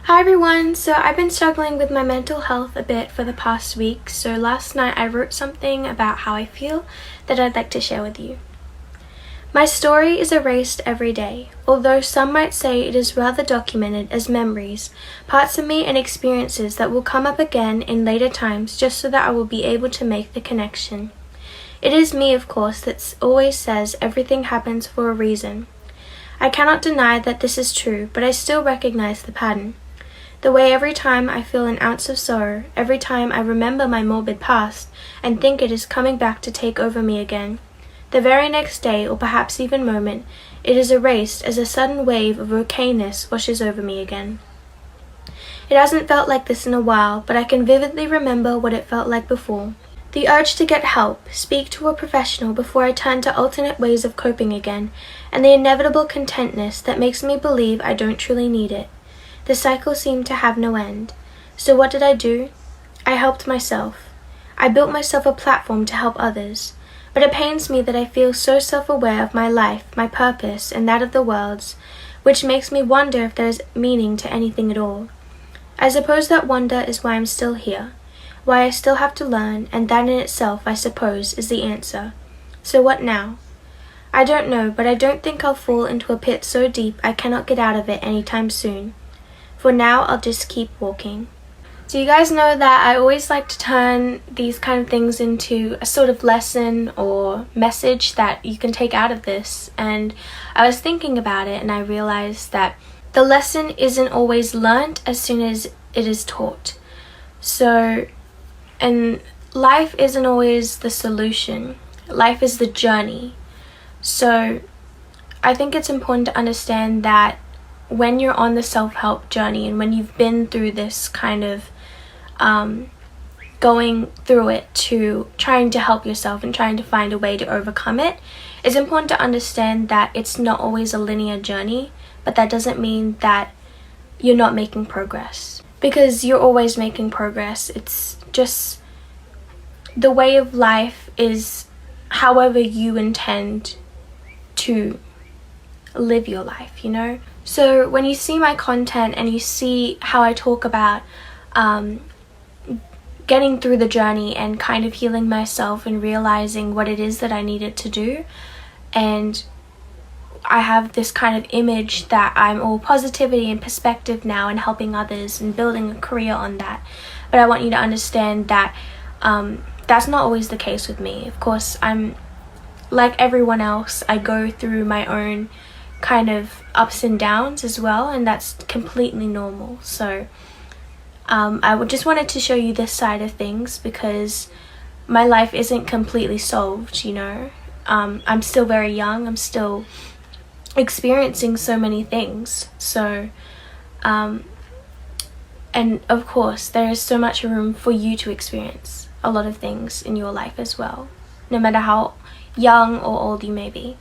Hi everyone, so I've been struggling with my mental health a bit for the past week, so last night I wrote something about how I feel that I'd like to share with you. My story is erased every day, although some might say it is rather documented as memories, parts of me and experiences that will come up again in later times just so that I will be able to make the connection. It is me, of course, that always says everything happens for a reason. I cannot deny that this is true, but I still recognize the pattern. The way every time I feel an ounce of sorrow, every time I remember my morbid past and think it is coming back to take over me again, the very next day or perhaps even moment, it is erased as a sudden wave of okayness washes over me again. It hasn't felt like this in a while, but I can vividly remember what it felt like before. The urge to get help, speak to a professional before I turn to alternate ways of coping again, and the inevitable contentness that makes me believe I don't truly need it. The cycle seemed to have no end. So what did I do? I helped myself. I built myself a platform to help others. But it pains me that I feel so self-aware of my life, my purpose, and that of the world's, which makes me wonder if there is meaning to anything at all. I suppose that wonder is why I'm still here, why I still have to learn, and that in itself, I suppose, is the answer. So what now? I don't know, but I don't think I'll fall into a pit so deep I cannot get out of it anytime soon. For now, I'll just keep walking. So you guys know that I always like to turn these kind of things into a sort of lesson or message that you can take out of this. And I was thinking about it and I realized that the lesson isn't always learnt as soon as it is taught. And life isn't always the solution. Life is the journey. So I think it's important to understand that when you're on the self-help journey and when you've been through this kind of going through it to trying to help yourself and trying to find a way to overcome it, it's important to understand that it's not always a linear journey, but that doesn't mean that you're not making progress. Because you're always making progress. It's just the way of life is however you intend to live your life, you know? So when you see my content and you see how I talk about getting through the journey and kind of healing myself and realizing what it is that I needed to do, and I have this kind of image that I'm all positivity and perspective now and helping others and building a career on that. But I want you to understand that that's not always the case with me. Of course, I'm like everyone else. I go through my own kind of ups and downs as well, and that's completely normal. So just wanted to show you this side of things because my life isn't completely solved, you know. I'm still very young. I'm still experiencing so many things. So and of course there is so much room for you to experience a lot of things in your life as well, no matter how young or old you may be.